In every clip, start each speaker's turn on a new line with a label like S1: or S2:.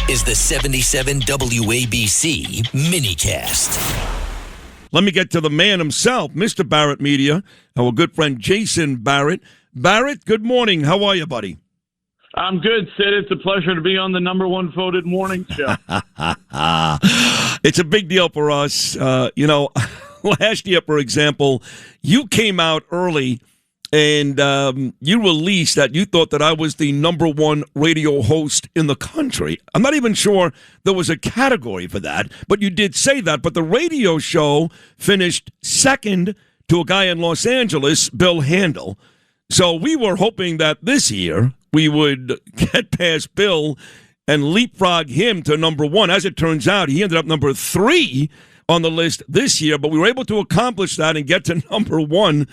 S1: is the 77 WABC minicast.
S2: Let me get to the man himself, Mr. Barrett Media, our good friend Jason Barrett. Barrett, good morning. How are you, buddy?
S3: I'm good, Sid. It's a pleasure to be on the number one voted morning show.
S2: It's a big deal for us. Last year, for example, you came out early and you released that you thought that I was the number one radio host in the country. I'm not even sure there was a category for that, but you did say that. But the radio show finished second to a guy in Los Angeles, Bill Handel. So we were hoping that this year we would get past Bill and leapfrog him to number one. As it turns out, he ended up number 3 on the list this year, but we were able to accomplish that and get to number 1.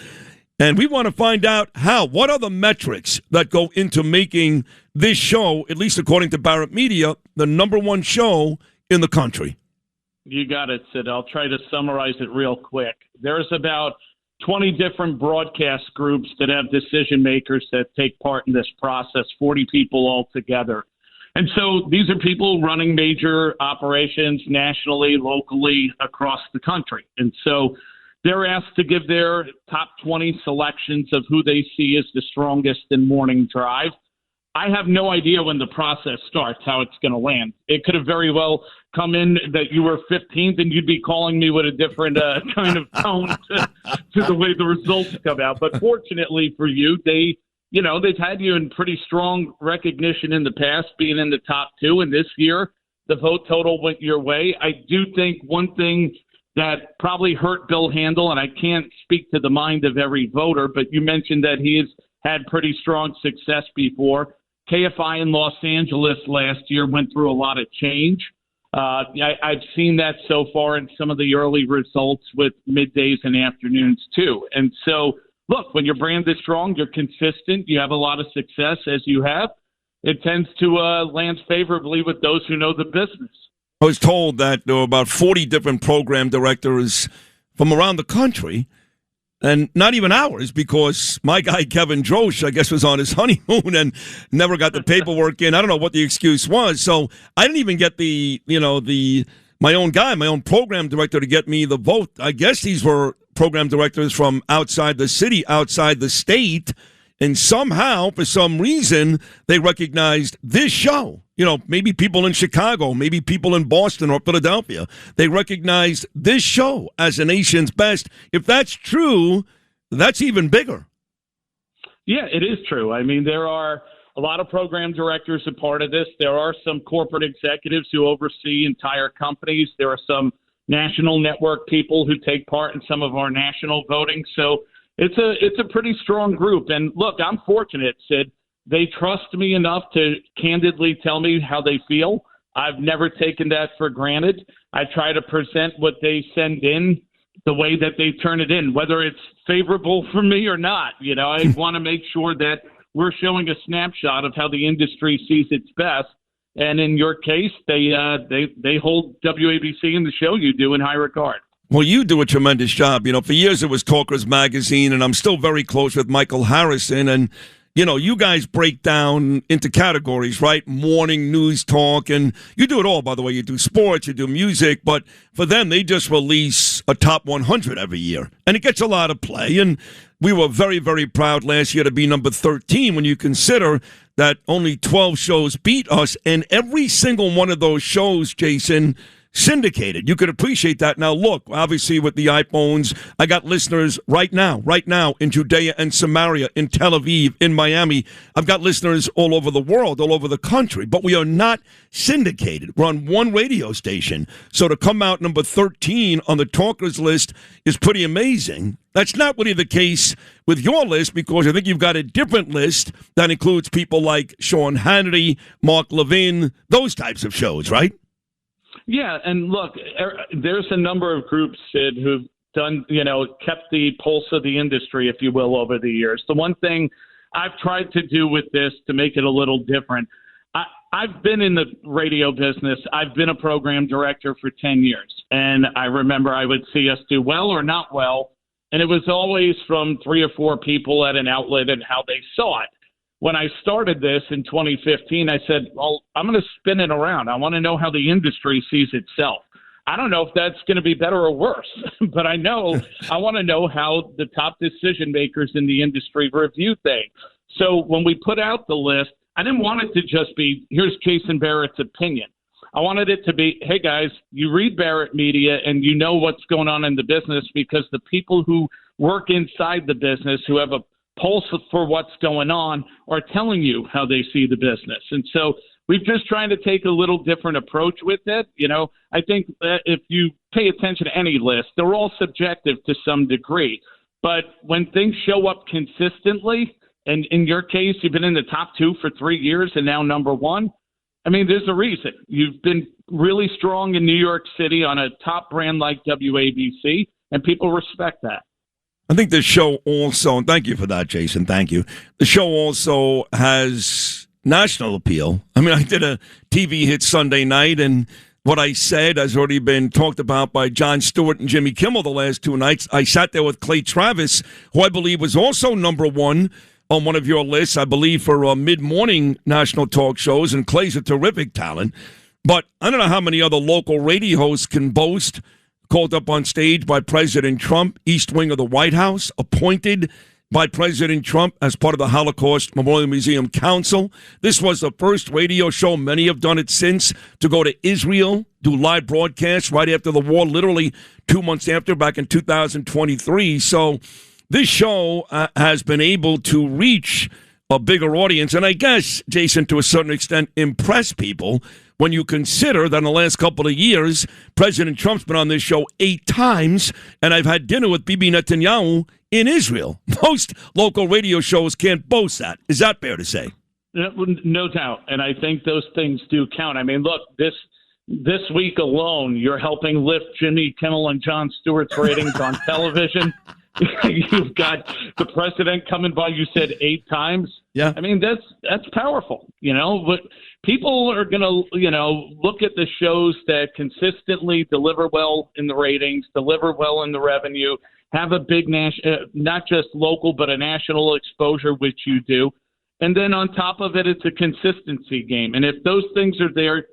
S2: And we want to find out how. What are the metrics that go into making this show, at least according to Barrett Media, the number 1 show in the country?
S3: You got it, Sid. I'll try to summarize it real quick. There's about 20 different broadcast groups that have decision makers that take part in this process, 40 people altogether. And so these are people running major operations nationally, locally, across the country. And so they're asked to give their top 20 selections of who they see as the strongest in morning drive. I have no idea when the process starts, how it's going to land. It could have very well come in that you were 15th and you'd be calling me with a different kind of tone to the way the results come out. But fortunately for you, they've had you in pretty strong recognition in the past, being in the top 2. And this year, the vote total went your way. I do think one thing that probably hurt Bill Handel, and I can't speak to the mind of every voter, but you mentioned that he has had pretty strong success before. KFI in Los Angeles last year went through a lot of change. I've seen that so far in some of the early results with middays and afternoons too. And so, look, when your brand is strong, you're consistent, you have a lot of success as you have, it tends to land favorably with those who know the business.
S2: I was told that there were about 40 different program directors from around the country, and not even ours, because my guy Kevin Drosch, I guess, was on his honeymoon and never got the paperwork in. I don't know what the excuse was. So I didn't even get my own guy, my own program director, to get me the vote. I guess these were program directors from outside the city, outside the state, and somehow, for some reason, they recognized this show. Maybe people in Chicago, maybe people in Boston or Philadelphia. They recognized this show as the nation's best. If that's true, that's even bigger.
S3: Yeah, it is true. I mean, there are a lot of program directors a part of this. There are some corporate executives who oversee entire companies. There are some national network people who take part in some of our national voting. So it's a pretty strong group. And look, I'm fortunate, Sid. They trust me enough to candidly tell me how they feel. I've never taken that for granted. I try to present what they send in the way that they turn it in, whether it's favorable for me or not. I want to make sure that we're showing a snapshot of how the industry sees its best. And in your case, they hold WABC and the show you do in high regard.
S2: Well, you do a tremendous job. For years it was Talkers Magazine, and I'm still very close with Michael Harrison. And, you guys break down into categories, right? Morning news talk, and you do it all, by the way. You do sports, you do music, but for them, they just release a top 100 every year. And it gets a lot of play. And we were very, very proud last year to be number 13 when you consider that only 12 shows beat us. And every single one of those shows, Jason, syndicated. You could appreciate that. Now, look, obviously with the iPhones, I got listeners right now in Judea and Samaria, in Tel Aviv, in Miami. I've got listeners all over the world, all over the country, but we are not syndicated. We're on one radio station. So to come out number 13 on the talkers list is pretty amazing. That's not really the case with your list, because I think you've got a different list that includes people like Sean Hannity, Mark Levin, those types of shows, right?
S3: Yeah, and look, there's a number of groups, Sid, who've done, kept the pulse of the industry, if you will, over the years. The one thing I've tried to do with this to make it a little different, I've been in the radio business. I've been a program director for 10 years, and I remember I would see us do well or not well, and it was always from 3 or 4 people at an outlet and how they saw it. when I started this in 2015, I said, well, I'm going to spin it around. I want to know how the industry sees itself. I don't know if that's going to be better or worse, but I want to know how the top decision makers in the industry review things. So when we put out the list, I didn't want it to just be, here's Jason Barrett's opinion. I wanted it to be, hey, guys, you read Barrett Media and you know what's going on in the business because the people who work inside the business, who have a pulse for what's going on, are telling you how they see the business. And so we've just trying to take a little different approach with it. You know, I think that if you pay attention to any list, they're all subjective to some degree. But when things show up consistently, and in your case, you've been in the top 2 for 3 years and now number 1, I mean, there's a reason. You've been really strong in New York City on a top brand like WABC, and people respect that.
S2: I think the show also, and thank you for that, Jason, thank you. The show also has national appeal. I mean, I did a TV hit Sunday night, and what I said has already been talked about by Jon Stewart and Jimmy Kimmel the last 2 nights. I sat there with Clay Travis, who I believe was also number 1 on one of your lists, I believe, for mid-morning national talk shows, and Clay's a terrific talent. But I don't know how many other local radio hosts can boast, called up on stage by President Trump, East Wing of the White House, appointed by President Trump as part of the Holocaust Memorial Museum Council. This was the first radio show, many have done it since, to go to Israel, do live broadcasts right after the war, literally 2 months after, back in 2023. So this show has been able to reach a bigger audience, and I guess, Jason, to a certain extent, impress people when you consider that in the last couple of years, President Trump's been on this show 8 times, and I've had dinner with Bibi Netanyahu in Israel. Most local radio shows can't boast that. Is that fair to say?
S3: No doubt, and I think those things do count. I mean, look, this week alone, you're helping lift Jimmy Kimmel and Jon Stewart's ratings on television. You've got the president coming by, you said 8 times.
S2: Yeah.
S3: I mean, that's powerful, you know, but people are going to, you know, look at the shows that consistently deliver well in the ratings, deliver well in the revenue, have a big not just local, but a national exposure, which you do. And then on top of it, it's a consistency game. And if those things are there,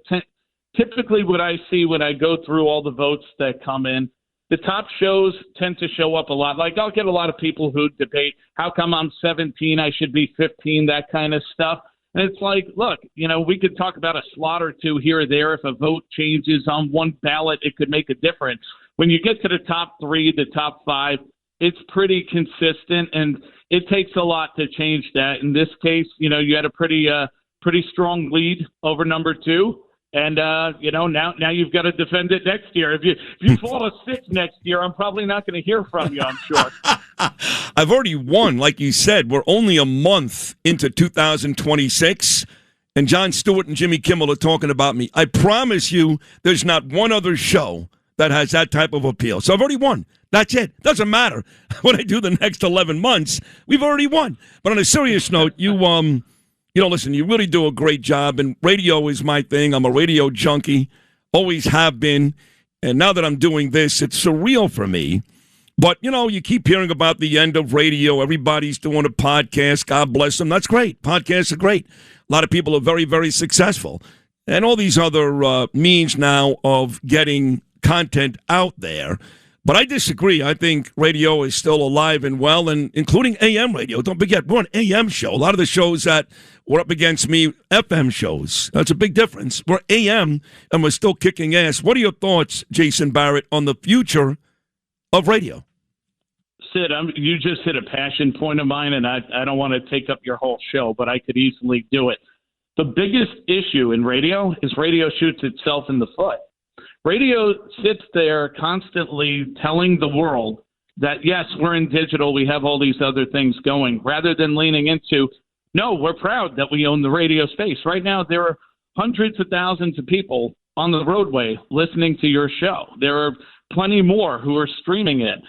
S3: typically what I see when I go through all the votes that come in, the top shows tend to show up a lot. Like, I'll get a lot of people who debate, how come I'm 17, I should be 15, that kind of stuff. And it's like, look, you know, we could talk about a slot or 2 here or there. If a vote changes on one ballot, it could make a difference. When you get to the top 3, the top 5, it's pretty consistent, and it takes a lot to change that. In this case, you know, you had a pretty strong lead over number 2. And, you know, now you've got to defend it next year. If you fall a 6 next year, I'm probably not going to hear from you, I'm sure.
S2: I've already won. Like you said, we're only a month into 2026, and Jon Stewart and Jimmy Kimmel are talking about me. I promise you there's not one other show that has that type of appeal. So I've already won. That's it. Doesn't matter what I do the next 11 months. We've already won. But on a serious note, you know, listen, you really do a great job, and radio is my thing. I'm a radio junkie, always have been, and now that I'm doing this, it's surreal for me. But, you know, you keep hearing about the end of radio. Everybody's doing a podcast. God bless them. That's great. Podcasts are great. A lot of people are very, very successful. And all these other means now of getting content out there. But I disagree. I think radio is still alive and well, and including AM radio. Don't forget, we're an AM show. A lot of the shows that were up against me, FM shows. That's a big difference. We're AM, and we're still kicking ass. What are your thoughts, Jason Barrett, on the future of radio?
S3: Sid, you just hit a passion point of mine, and I don't want to take up your whole show, but I could easily do it. The biggest issue in radio is radio shoots itself in the foot. Radio sits there constantly telling the world that, yes, we're in digital, we have all these other things going, rather than leaning into, no, we're proud that we own the radio space. Right now, there are hundreds of thousands of people on the roadway listening to your show. There are plenty more who are streaming it.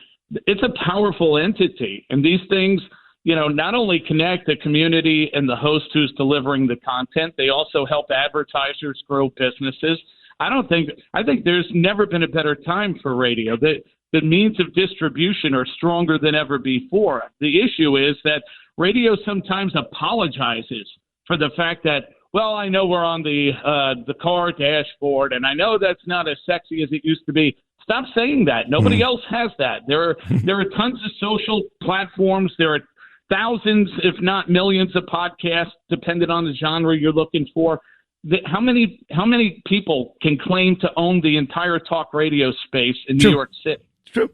S3: It's a powerful entity, and these things, you know, not only connect the community and the host who's delivering the content, they also help advertisers grow businesses. I think there's never been a better time for radio. The means of distribution are stronger than ever before. The issue is that radio sometimes apologizes for the fact that, well, I know we're on the car dashboard, and I know that's not as sexy as it used to be. Stop saying that. Nobody else has that. There are tons of social platforms. There are thousands, if not millions, of podcasts, depending on the genre you're looking for. How many people can claim to own the entire talk radio space in New York City?